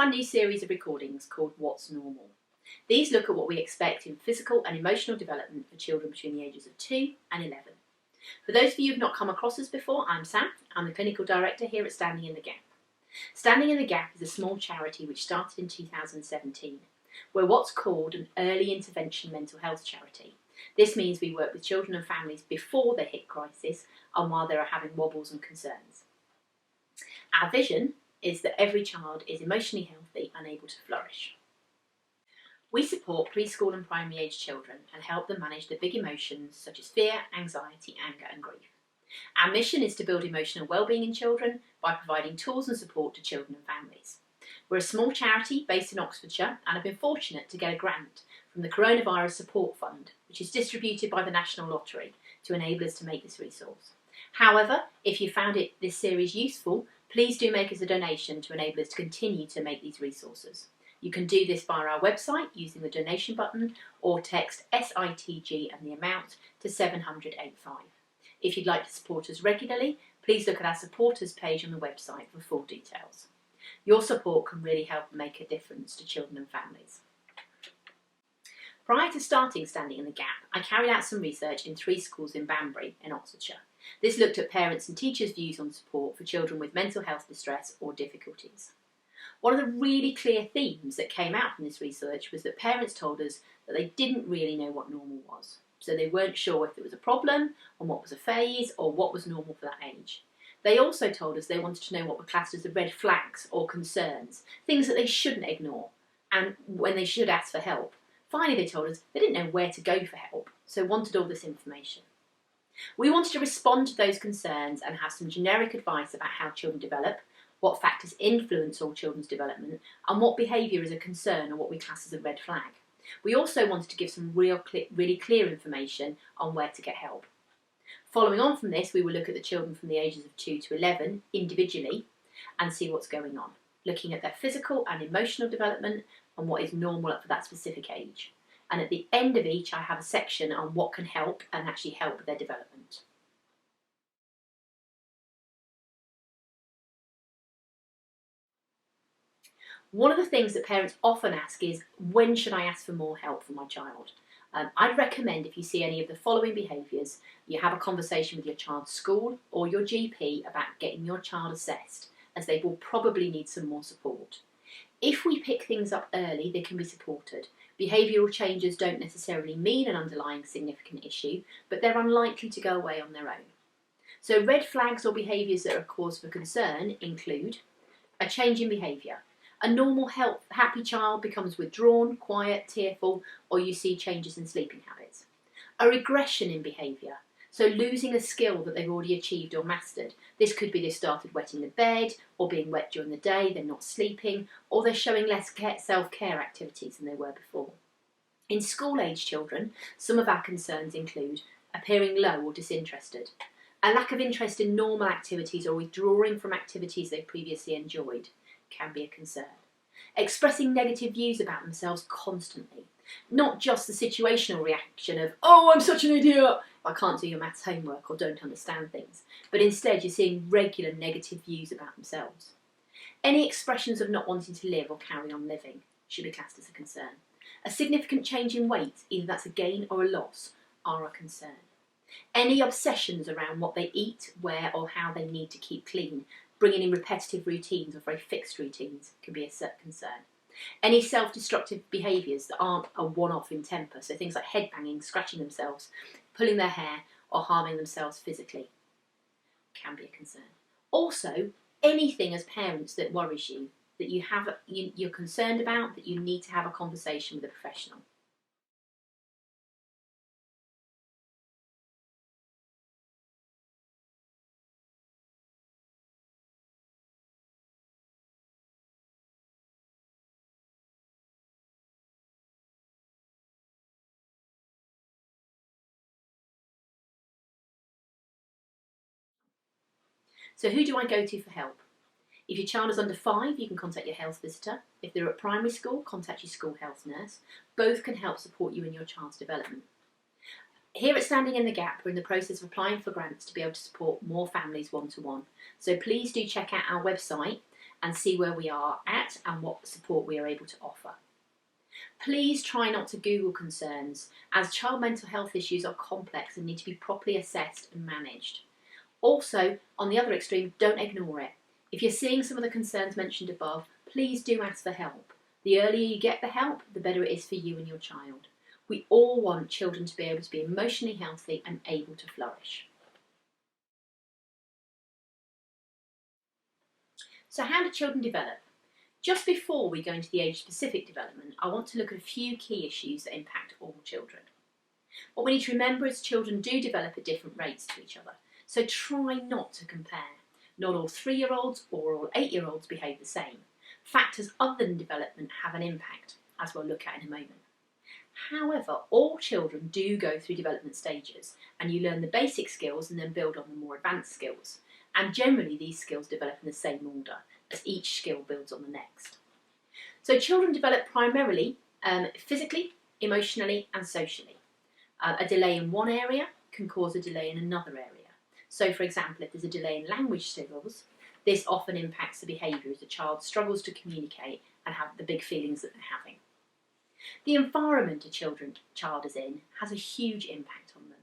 our new series of recordings called What's Normal. These look at what we expect in physical and emotional development for children between the ages of 2 and 11. For those of you who have not come across us before, I'm Sam. I'm the Clinical Director here at Standing in the Gap. Standing in the Gap is a small charity which started in 2017. We're what's called an early intervention mental health charity. This means we work with children and families before they hit crisis and while they are having wobbles and concerns. Our vision is that every child is emotionally healthy and able to flourish. We support preschool and primary age children and help them manage the big emotions such as fear, anxiety, anger and grief. Our mission is to build emotional wellbeing in children by providing tools and support to children and families. We're a small charity based in Oxfordshire and have been fortunate to get a grant from the Coronavirus Support Fund, which is distributed by the National Lottery, to enable us to make this resource. However, if you found this series useful, please do make us a donation to enable us to continue to make these resources. You can do this via our website using the donation button or text SITG and the amount to 70085. If you'd like to support us regularly, please look at our supporters page on the website for full details. Your support can really help make a difference to children and families. Prior to starting Standing in the Gap, I carried out some research in 3 schools in Banbury in Oxfordshire. This looked at parents' and teachers' views on support for children with mental health distress or difficulties. One of the really clear themes that came out from this research was that parents told us that they didn't really know what normal was. So they weren't sure if it was a problem, or what was a phase, or what was normal for that age. They also told us they wanted to know what were classed as the red flags or concerns, things that they shouldn't ignore, and when they should ask for help. Finally, they told us they didn't know where to go for help, so wanted all this information. We wanted to respond to those concerns and have some generic advice about how children develop, what factors influence all children's development, and what behaviour is a concern or what we class as a red flag. We also wanted to give some really clear information on where to get help. Following on from this, we will look at the children from the ages of 2 to 11 individually and see what's going on, looking at their physical and emotional development and what is normal for that specific age. And at the end of each, I have a section on what can help and actually help with their development. One of the things that parents often ask is, when should I ask for more help for my child? I'd recommend, if you see any of the following behaviours, you have a conversation with your child's school or your GP about getting your child assessed, as they will probably need some more support. If we pick things up early, they can be supported. Behavioural changes don't necessarily mean an underlying significant issue, but they're unlikely to go away on their own. So red flags or behaviours that are cause for concern include a change in behaviour. A normal, happy child becomes withdrawn, quiet, tearful, or you see changes in sleeping habits. A regression in behaviour, so losing a skill that they've already achieved or mastered. This could be they started wetting the bed, or being wet during the day, they're not sleeping, or they're showing less self-care activities than they were before. In school-age children, some of our concerns include appearing low or disinterested, a lack of interest in normal activities or withdrawing from activities they've previously enjoyed can be a concern. Expressing negative views about themselves constantly, not just the situational reaction of, oh, I'm such an idiot, I can't do your maths homework or don't understand things, but instead you're seeing regular negative views about themselves. Any expressions of not wanting to live or carry on living should be classed as a concern. A significant change in weight, either that's a gain or a loss, are a concern. Any obsessions around what they eat, where or how they need to keep clean, bringing in repetitive routines or very fixed routines can be a concern. Any self-destructive behaviours that aren't a one-off in temper, so things like headbanging, scratching themselves, pulling their hair or harming themselves physically, can be a concern. Also, anything as parents that worries you, that you're concerned about, that you need to have a conversation with a professional. So who do I go to for help? If your child is under 5, you can contact your health visitor. If they're at primary school, contact your school health nurse. Both can help support you in your child's development. Here at Standing in the Gap, we're in the process of applying for grants to be able to support more families one-to-one. So please do check out our website and see where we are at and what support we are able to offer. Please try not to Google concerns, as child mental health issues are complex and need to be properly assessed and managed. Also, on the other extreme, don't ignore it. If you're seeing some of the concerns mentioned above, please do ask for help. The earlier you get the help, the better it is for you and your child. We all want children to be able to be emotionally healthy and able to flourish. So how do children develop? Just before we go into the age-specific development, I want to look at a few key issues that impact all children. What we need to remember is children do develop at different rates to each other, so try not to compare. Not all 3-year-olds or all 8-year-olds behave the same. Factors other than development have an impact, as we'll look at in a moment. However, all children do go through development stages, and you learn the basic skills and then build on the more advanced skills. And generally these skills develop in the same order, as each skill builds on the next. So children develop primarily physically, emotionally and socially. A delay in one area can cause a delay in another area. So for example, if there's a delay in language skills, this often impacts the behaviour as the child struggles to communicate and have the big feelings that they're having. The environment a child is in has a huge impact on them.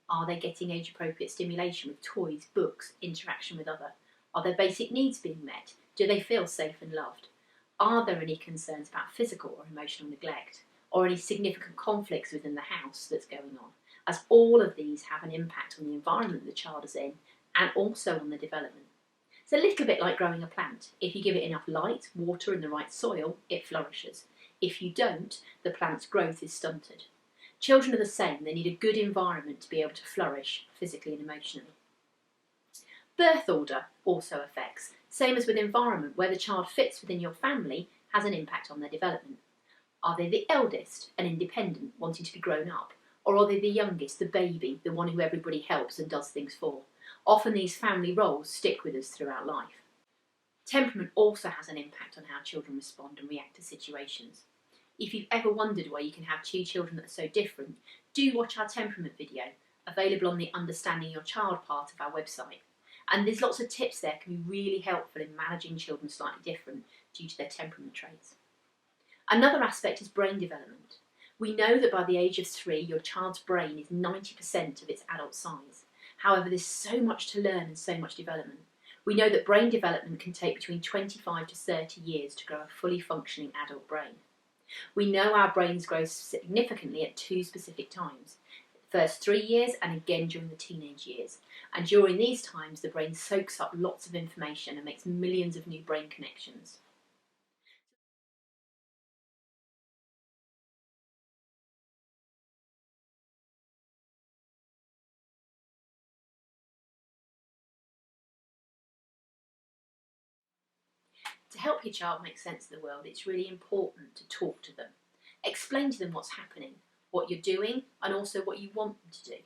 Are they getting age-appropriate stimulation with toys, books, interaction with others? Are their basic needs being met? Do they feel safe and loved? Are there any concerns about physical or emotional neglect? Or any significant conflicts within the house that's going on? As all of these have an impact on the environment the child is in and also on the development. It's a little bit like growing a plant. If you give it enough light, water and the right soil, it flourishes. If you don't, the plant's growth is stunted. Children are the same. They need a good environment to be able to flourish physically and emotionally. Birth order also affects, same as with environment, where the child fits within your family has an impact on their development. Are they the eldest and independent, wanting to be grown up? Or are they the youngest, the baby, the one who everybody helps and does things for? Often these family roles stick with us throughout life. Temperament also has an impact on how children respond and react to situations. If you've ever wondered why you can have two children that are so different, do watch our temperament video, available on the Understanding Your Child part of our website. And there's lots of tips there that can be really helpful in managing children slightly different due to their temperament traits. Another aspect is brain development. We know that by the age of 3, your child's brain is 90% of its adult size. However, there's so much to learn and so much development. We know that brain development can take between 25 to 30 years to grow a fully functioning adult brain. We know our brains grow significantly at 2 specific times. First 3 years and again during the teenage years. And during these times, the brain soaks up lots of information and makes millions of new brain connections. To help your child make sense of the world, it's really important to talk to them. Explain to them what's happening, what you're doing, and also what you want them to do.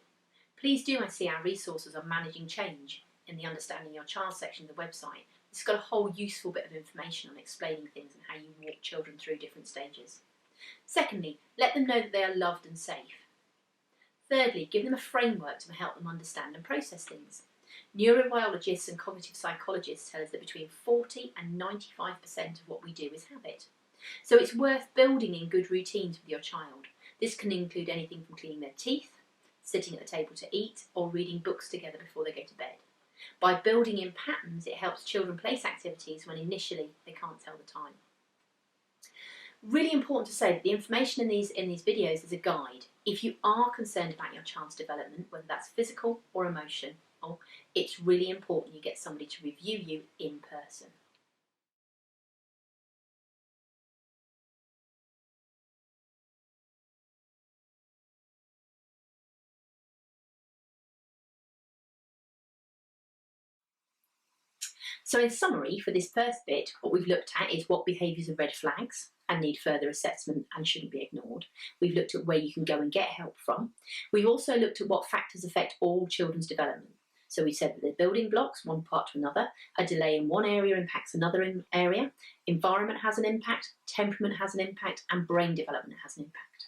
Please do see our resources on managing change in the Understanding Your Child section of the website. It's got a whole useful bit of information on explaining things and how you walk children through different stages. Secondly, let them know that they are loved and safe. Thirdly, give them a framework to help them understand and process things. Neurobiologists and cognitive psychologists tell us that between 40 and 95% of what we do is habit. So it's worth building in good routines with your child. This can include anything from cleaning their teeth, sitting at the table to eat, or reading books together before they go to bed. By building in patterns, it helps children place activities when initially they can't tell the time. Really important to say that the information in these videos is a guide. If you are concerned about your child's development, whether that's physical or emotional, it's really important you get somebody to review you in person. So in summary, for this first bit, what we've looked at is what behaviours are red flags and need further assessment and shouldn't be ignored. We've looked at where you can go and get help from. We've also looked at what factors affect all children's development. So we said that they're building blocks, one part to another. A delay in one area impacts another area. Environment has an impact, temperament has an impact, and brain development has an impact.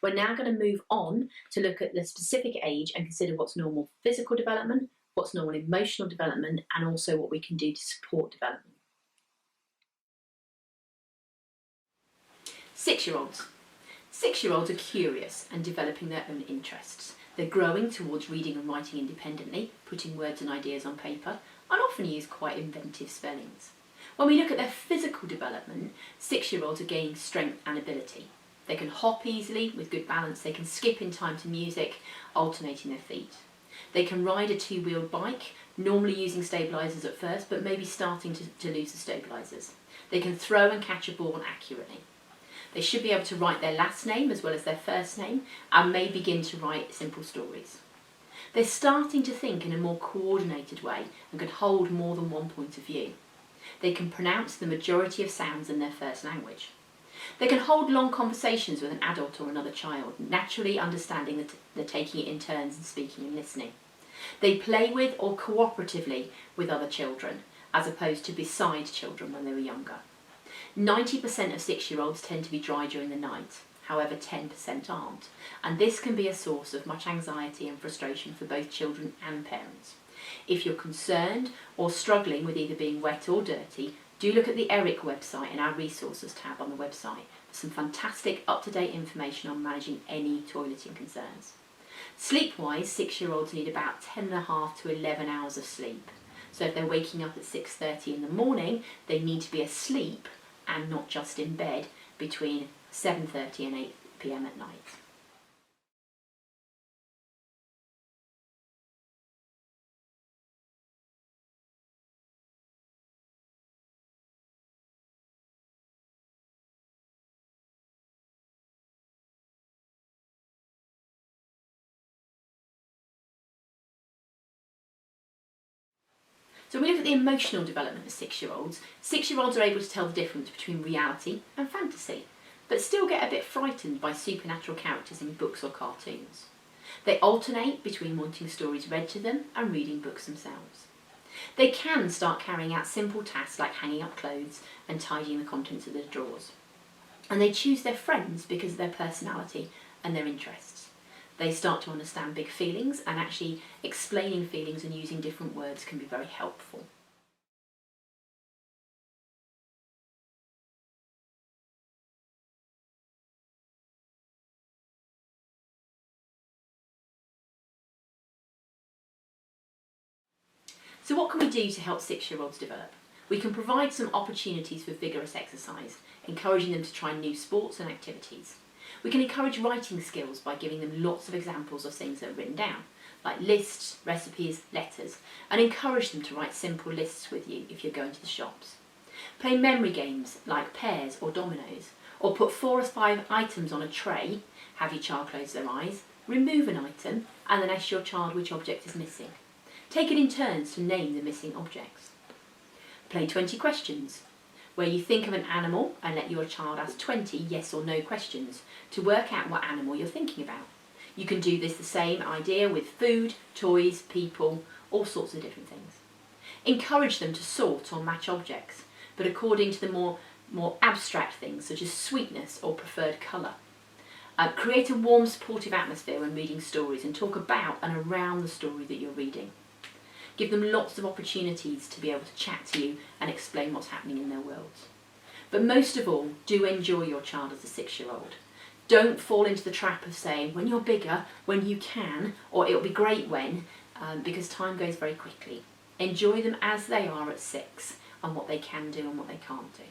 We're now going to move on to look at the specific age and consider what's normal physical development, what's normal emotional development, and also what we can do to support development. 6-year-olds. 6-year-olds are curious and developing their own interests. They're growing towards reading and writing independently, putting words and ideas on paper, and often use quite inventive spellings. When we look at their physical development, 6-year-olds are gaining strength and ability. They can hop easily with good balance, they can skip in time to music, alternating their feet. They can ride a 2-wheeled bike, normally using stabilisers at first, but maybe starting to lose the stabilisers. They can throw and catch a ball accurately. They should be able to write their last name as well as their first name and may begin to write simple stories. They're starting to think in a more coordinated way and can hold more than one point of view. They can pronounce the majority of sounds in their first language. They can hold long conversations with an adult or another child, naturally understanding that they're taking it in turns and speaking and listening. They play with or cooperatively with other children, as opposed to beside children when they were younger. 90% of 6-year-olds tend to be dry during the night, however 10% aren't, and this can be a source of much anxiety and frustration for both children and parents. If you're concerned or struggling with either being wet or dirty, do look at the ERIC website and our resources tab on the website for some fantastic up-to-date information on managing any toileting concerns. Sleep-wise, 6-year-olds need about 10.5 to 11 hours of sleep. So if they're waking up at 6:30 in the morning, they need to be asleep and not just in bed between 7:30 and 8 p.m. at night. So when we look at the emotional development of 6-year-olds, 6-year-olds are able to tell the difference between reality and fantasy, but still get a bit frightened by supernatural characters in books or cartoons. They alternate between wanting stories read to them and reading books themselves. They can start carrying out simple tasks like hanging up clothes and tidying the contents of their drawers. And they choose their friends because of their personality and their interests. They start to understand big feelings, and actually explaining feelings and using different words can be very helpful. So what can we do to help 6-year-olds develop? We can provide some opportunities for vigorous exercise, encouraging them to try new sports and activities. We can encourage writing skills by giving them lots of examples of things that are written down, like lists, recipes, letters, and encourage them to write simple lists with you if you're going to the shops. Play memory games like pairs or dominoes, or put 4 or 5 items on a tray, have your child close their eyes, remove an item, and then ask your child which object is missing. Take it in turns to name the missing objects. Play 20 questions, where you think of an animal and let your child ask 20 yes or no questions to work out what animal you're thinking about. You can do this the same idea with food, toys, people, all sorts of different things. Encourage them to sort or match objects, but according to the more abstract things such as sweetness or preferred colour. Create a warm, supportive atmosphere when reading stories and talk about and around the story that you're reading. Give them lots of opportunities to be able to chat to you and explain what's happening in their worlds. But most of all, do enjoy your child as a 6-year-old. Don't fall into the trap of saying, when you're bigger, when you can, or it'll be great when, because time goes very quickly. Enjoy them as they are at 6 and what they can do and what they can't do.